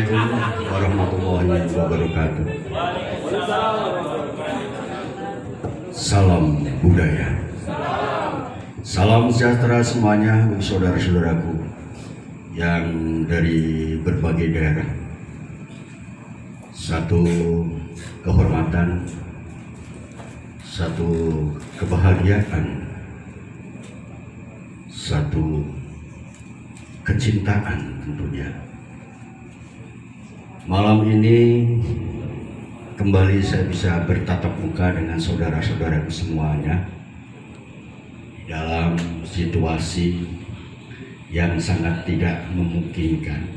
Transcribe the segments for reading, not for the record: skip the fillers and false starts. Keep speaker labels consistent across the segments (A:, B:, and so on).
A: Assalamualaikum warahmatullahi wabarakatuh. Salam budaya. Salam sejahtera semuanya, saudara-saudaraku yang dari berbagai daerah. Satu kehormatan, satu kebahagiaan, satu kecintaan tentunya. Malam ini kembali saya bisa bertatap muka dengan saudara-saudaraku semuanya dalam situasi yang sangat tidak memungkinkan.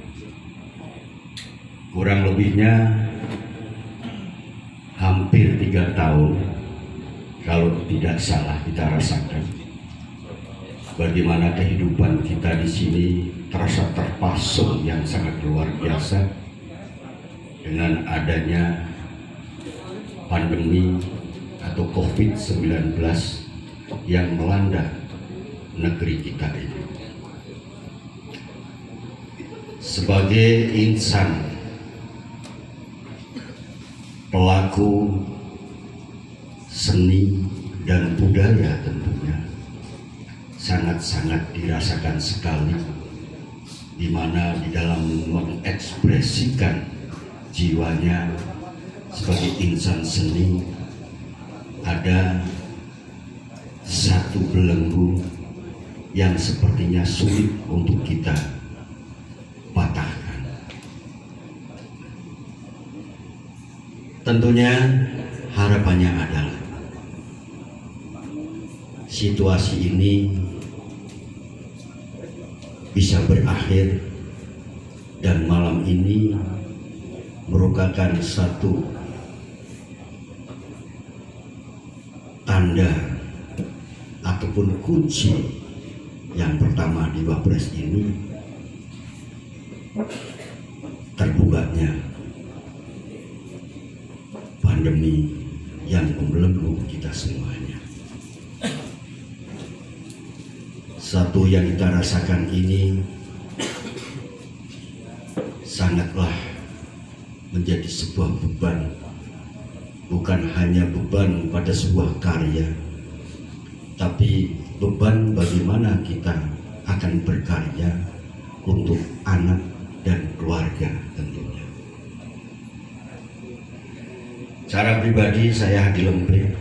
A: Kurang lebihnya hampir 3 tahun kalau tidak salah kita rasakan bagaimana kehidupan kita di sini terasa terpasung yang sangat luar biasa dengan adanya pandemi atau COVID-19 yang melanda negeri kita ini. Sebagai insan pelaku seni dan budaya tentunya sangat-sangat dirasakan sekali, di mana di dalam mengekspresikan jiwanya sebagai insan seni ada satu belenggu yang sepertinya sulit untuk kita patahkan. Tentunya harapannya adalah situasi ini bisa berakhir dan malam ini merupakan satu tanda ataupun kunci yang pertama di Wapres ini terbukanya pandemi yang membelenggu kita semuanya. Satu yang kita rasakan ini sangatlah menjadi sebuah beban, bukan hanya beban pada sebuah karya, tapi beban bagaimana kita akan berkarya untuk anak dan keluarga tentunya. Secara pribadi saya Hadi Lempe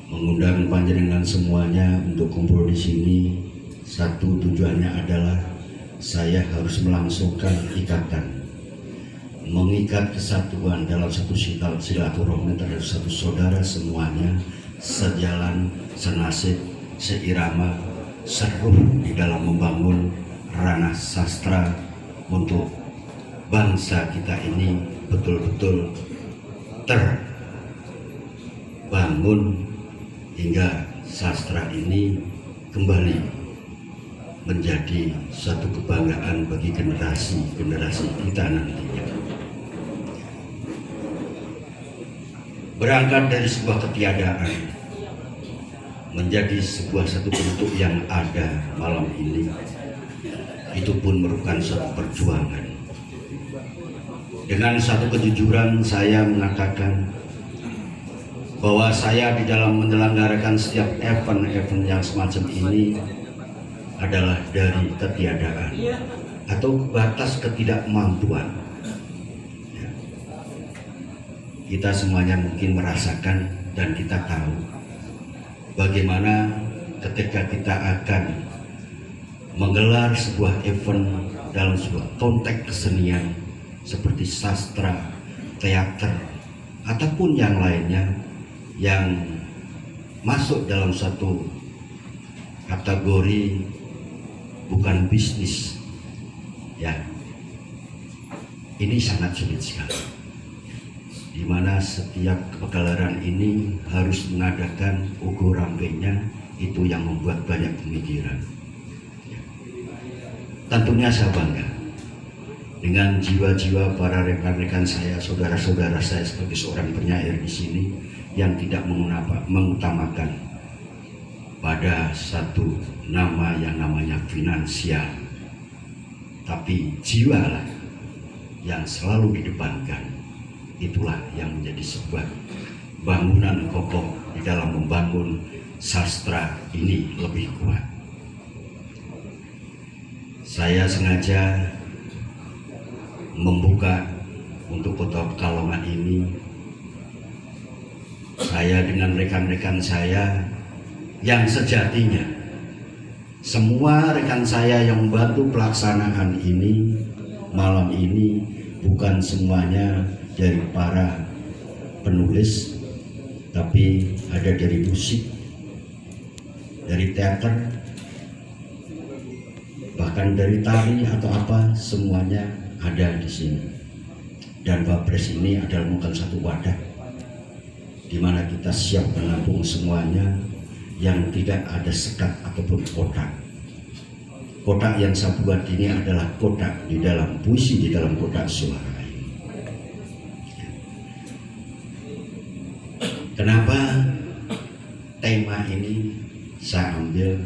A: mengundang panjenengan semuanya untuk kumpul di sini. Satu tujuannya adalah saya harus melangsungkan ikatan, mengikat kesatuan dalam satu silaturahmi terhadap satu saudara semuanya, sejalan, senasib, seirama, seruh di dalam membangun ranah sastra untuk bangsa kita ini betul-betul terbangun hingga sastra ini kembali menjadi satu kebanggaan bagi generasi kita nantinya. Berangkat dari sebuah ketiadaan menjadi sebuah satu bentuk yang ada malam ini, itu pun merupakan satu perjuangan. Dengan satu kejujuran saya mengatakan bahwa saya di dalam menyelenggarakan setiap event-event yang semacam ini adalah dari ketiadaan atau batas ketidakmampuan. Kita semuanya mungkin merasakan dan kita tahu bagaimana ketika kita akan menggelar sebuah event dalam sebuah konteks kesenian seperti sastra, teater, ataupun yang lainnya yang masuk dalam satu kategori bukan bisnis, ya, ini sangat sulit sekali, di mana setiap pegelaran ini harus mengadakan ukur rampenya, itu yang membuat banyak pemikiran. Tentunya saya bangga dengan jiwa-jiwa para rekan-rekan saya, saudara-saudara saya sebagai seorang penyair di sini yang tidak mengutamakan pada satu nama yang namanya finansial, tapi jiwa lah yang selalu didepankan. Itulah yang menjadi sebuah bangunan kokoh di dalam membangun sastra ini lebih kuat. Saya sengaja membuka untuk Kota Pekalongan ini. Saya dengan rekan-rekan saya yang sejatinya semua rekan saya yang membantu pelaksanaan ini malam ini bukan semuanya dari para penulis, tapi ada dari musik, dari teater, bahkan dari tari atau apa, semuanya ada di sini. Dan Wapres ini adalah bukan satu wadah di mana kita siap menampung semuanya, yang tidak ada sekat ataupun kotak. Kotak yang saya buat ini adalah kotak di dalam puisi, di dalam kotak suara ini. Kenapa tema ini saya ambil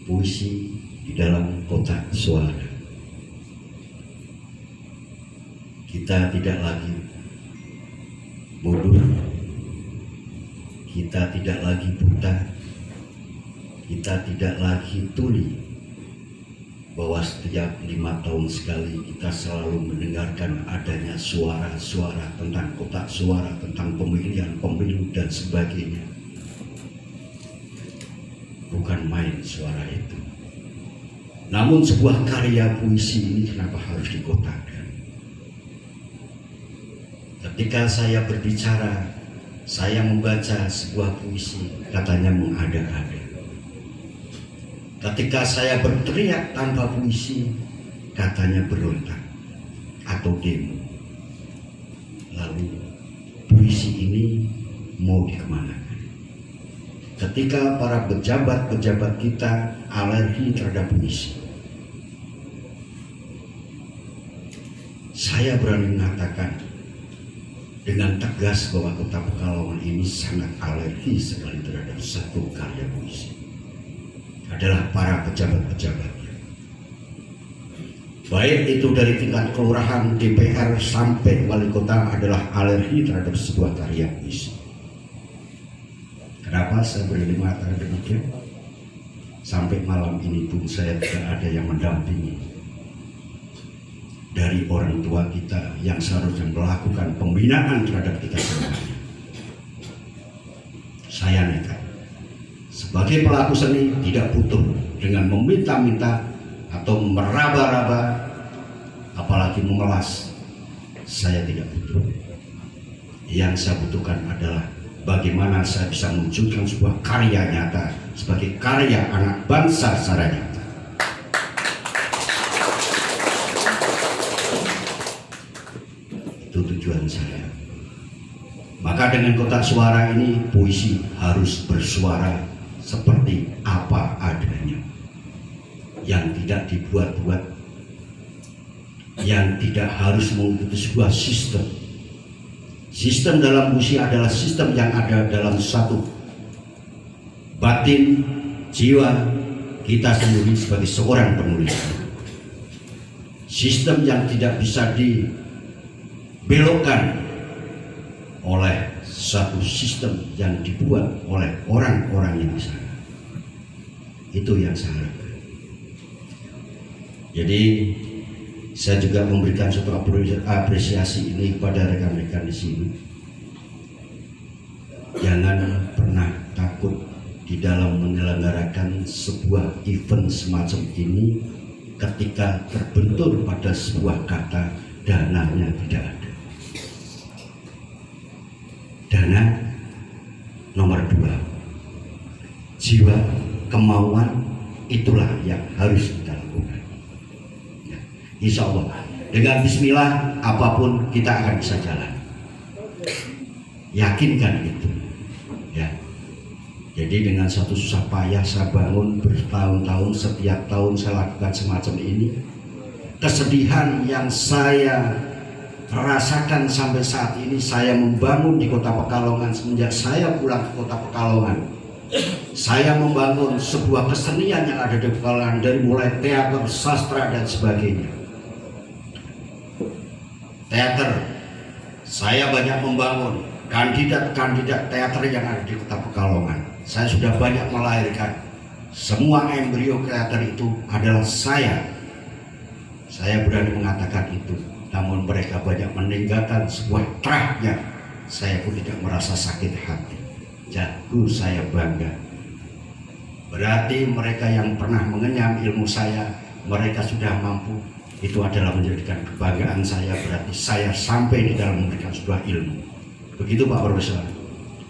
A: puisi di dalam kotak suara? Kita tidak lagi bodoh, kita tidak lagi buta, kita tidak lagi tuli, bahwa setiap 5 tahun sekali kita selalu mendengarkan adanya suara-suara tentang kotak suara, tentang pemilihan pemilu dan sebagainya. Bukan main suara itu. Namun sebuah karya puisi ini kenapa harus dikotakkan? Ketika saya berbicara, saya membaca sebuah puisi, katanya mengada-ada. Ketika saya berteriak tanpa puisi, katanya berontak atau demo. Lalu puisi ini mau dikemanakan? Ketika para pejabat-pejabat kita alergi terhadap puisi, saya berani mengatakan dengan tegas bahwa Kota Pekalongan ini sangat alergi sekali terhadap satu karya puisi. Adalah para pejabat-pejabatnya. Baik itu dari tingkat kelurahan, DPR sampai wali kota adalah alergi terhadap sebuah karya puisi. Kenapa saya berani mengatakan demikian? Sampai malam ini pun saya tidak ada yang mendampingi dari orang tua kita yang seharusnya melakukan pembinaan terhadap kita semuanya. Saya nekat sebagai pelaku seni tidak butuh dengan meminta-minta atau meraba-raba, apalagi memelas. Saya tidak butuh. Yang saya butuhkan adalah bagaimana saya bisa menunjukkan sebuah karya nyata sebagai karya anak bangsa secara nyata. Itu tujuan saya. Maka dengan kotak suara ini, puisi harus bersuara seperti apa adanya, yang tidak dibuat-buat, yang tidak harus mengikuti sebuah sistem. Sistem dalam puisi adalah sistem yang ada dalam satu batin jiwa kita sendiri sebagai seorang penulis. Sistem yang tidak bisa dibelokkan oleh satu sistem yang dibuat oleh orang-orang yang di sana. Itu yang saya harapkan. Jadi saya juga memberikan suatu apresiasi ini kepada rekan-rekan di sini. Jangan pernah takut di dalam menyelenggarakan sebuah event semacam ini ketika terbentur pada sebuah kata dananya tidak ada. Dana nomor 2, jiwa, kemauan, itulah yang harus kita lakukan. Ya, insya Allah dengan bismillah apapun kita akan bisa jalan. Yakinkan itu. Ya. Jadi dengan satu susah payah saya bangun bertahun-tahun, setiap tahun saya lakukan semacam ini. Kesedihan yang saya rasakan sampai saat ini, saya membangun di Kota Pekalongan semenjak saya pulang ke Kota Pekalongan. saya membangun sebuah kesenian yang ada di Pekalongan, dari mulai teater, sastra dan sebagainya. Teater, saya banyak membangun kandidat-kandidat teater yang ada di Kota Pekalongan. Saya sudah banyak melahirkan. Semua embrio teater itu adalah saya. Saya berani mengatakan itu. Namun mereka banyak meninggalkan sebuah terahnya. Saya pun tidak merasa sakit hati. Jago, saya bangga. Berarti mereka yang pernah mengenyam ilmu saya, mereka sudah mampu. Itu adalah menjadikan kebanggaan saya. Berarti saya sampai di dalam memberikan sebuah ilmu. Begitu Pak Profesor.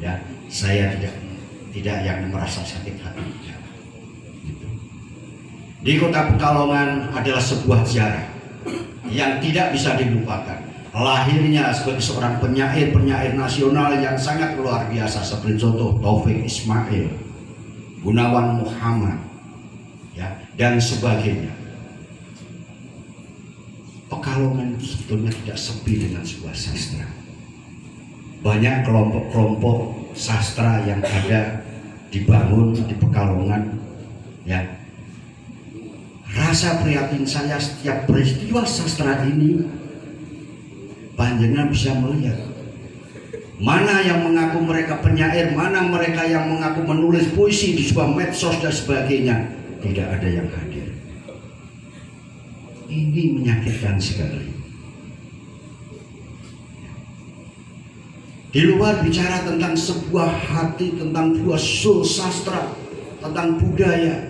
A: Ya, saya tidak yang merasa sakit hati. Ya. Gitu. Di Kota Pekalongan adalah sebuah sejarah yang tidak bisa dilupakan. Lahirnya sebagai seorang penyair nasional yang sangat luar biasa, seperti contoh Taufik Ismail, Gunawan Muhammad, ya, dan sebagainya. Pekalongan sebetulnya tidak sepi dengan sebuah sastra. Banyak kelompok-kelompok sastra yang ada dibangun di Pekalongan, ya. Rasa prihatin saya setiap peristiwa sastra ini, panjenengan bisa melihat mana yang mengaku mereka penyair, mana mereka yang mengaku menulis puisi di sebuah medsos dan sebagainya. Tidak ada yang hadir. Ini menyakitkan sekali. Di luar bicara tentang sebuah hati, tentang sebuah soul sastra, tentang budaya.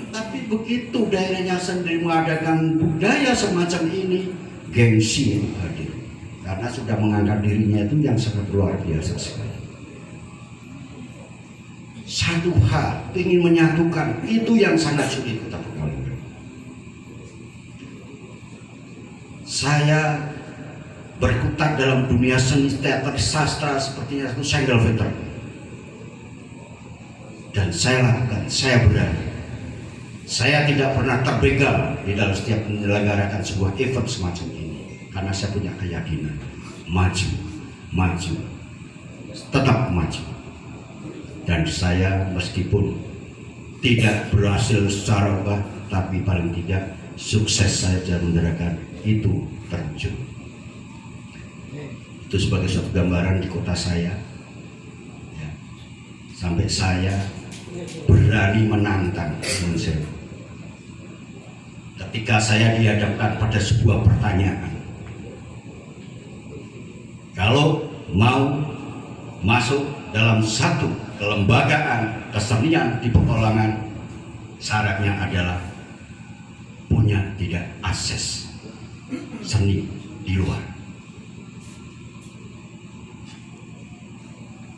A: Tapi begitu daerahnya sendiri mengadakan budaya semacam ini, gengsi yang hadir. Karena sudah mengangkat dirinya itu yang sangat luar biasa sekali. Satu hal ingin menyatukan, itu yang sangat sulit kita Pekalongan. Saya berkutat dalam dunia seni teater sastra sepertinya itu single veteran. Dan saya lakukan, saya berani. Saya tidak pernah terbegal di dalam setiap menyelenggarakan sebuah event semacam ini. Karena saya punya keyakinan maju, tetap maju. Dan saya meskipun tidak berhasil secara ubah, tapi paling tidak sukses saya menyelenggarakan itu terwujud. Itu sebagai suatu gambaran di kota saya, ya. Sampai saya berani menantang Monsieur. Ketika saya dihadapkan pada sebuah pertanyaan, kalau mau masuk dalam satu kelembagaan kesenian di Pekalongan, syaratnya adalah punya tidak akses seni di luar.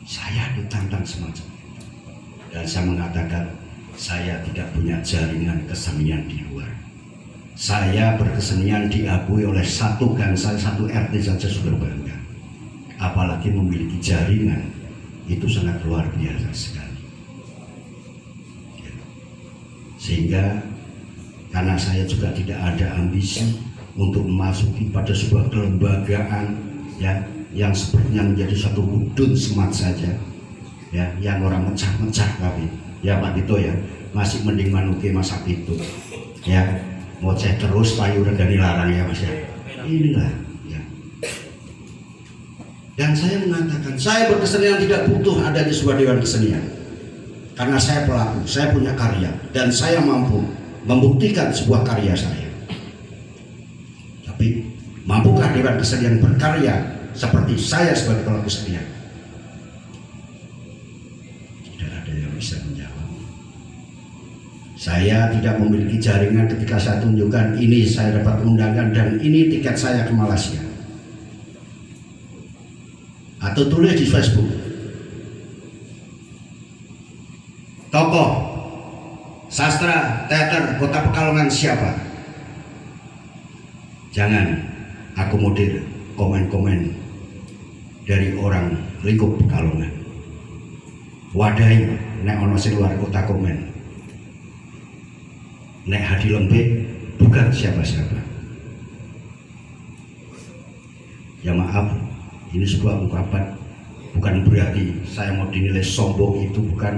A: Saya ditantang semacam itu. Dan saya mengatakan saya tidak punya jaringan kesenian di luar. Saya berkesenian diakui oleh satu gang saya, satu RT saja sudah bangga. Apalagi memiliki jaringan, itu sangat luar biasa sekali. Ya. Sehingga karena saya juga tidak ada ambisi untuk memasuki pada sebuah kelembagaan, ya, yang sepertinya menjadi satu hudun semat saja, ya, yang orang mecah-mecah, tapi ya Pak Tito ya masih mending manuke masa itu, ya, ngoceh terus payu regani larang ya Mas ya. Inilah. Dan saya mengatakan, saya berkesenian tidak butuh adanya sebuah dewan kesenian. Karena saya pelaku, saya punya karya. Dan saya mampu membuktikan sebuah karya saya. Tapi, mampukah dewan kesenian berkarya seperti saya sebagai pelaku kesenian? Tidak ada yang bisa menjawab. Saya tidak memiliki jaringan ketika saya tunjukkan, ini saya dapat undangan dan ini tiket saya ke Malaysia. Atau tulis di Facebook, tokoh sastra teater Kota Pekalongan siapa? Jangan akomodir komen-komen dari orang lingkup Pekalongan. Wadahi nek ono sing luar kota komen. Nek Hadi Lembe bukan siapa-siapa. Ya maaf, ini sebuah ungkapan bukan berarti saya mau dinilai sombong, itu bukan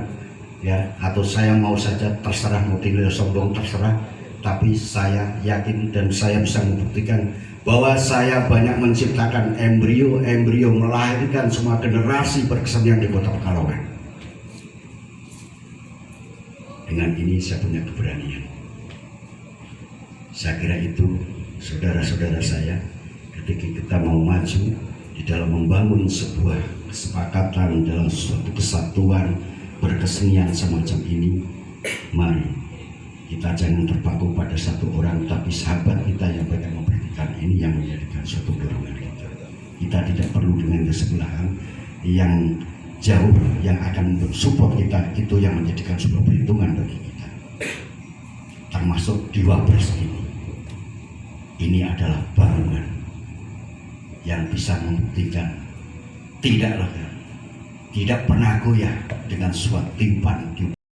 A: ya, atau saya mau saja terserah, mau dinilai sombong terserah, tapi saya yakin dan saya bisa membuktikan bahwa saya banyak menciptakan embrio melahirkan semua generasi berkesenian di Kota Pekalongan. Dengan ini saya punya keberanian. Saya kira itu saudara-saudara saya, ketika kita mau maju di dalam membangun sebuah kesepakatan dalam suatu kesatuan berkesenian semacam ini, mari kita jangan terpaku pada satu orang, tapi sahabat kita yang banyak memberikan ini yang menjadikan suatu dorongan kita. Kita tidak perlu dengan kesebelahan yang jauh yang akan support kita, itu yang menjadikan sebuah perhitungan bagi kita. Termasuk di Wapres ini. Ini adalah bangunan yang bisa membuktikan tidak pernah goyah dengan suatu timpan.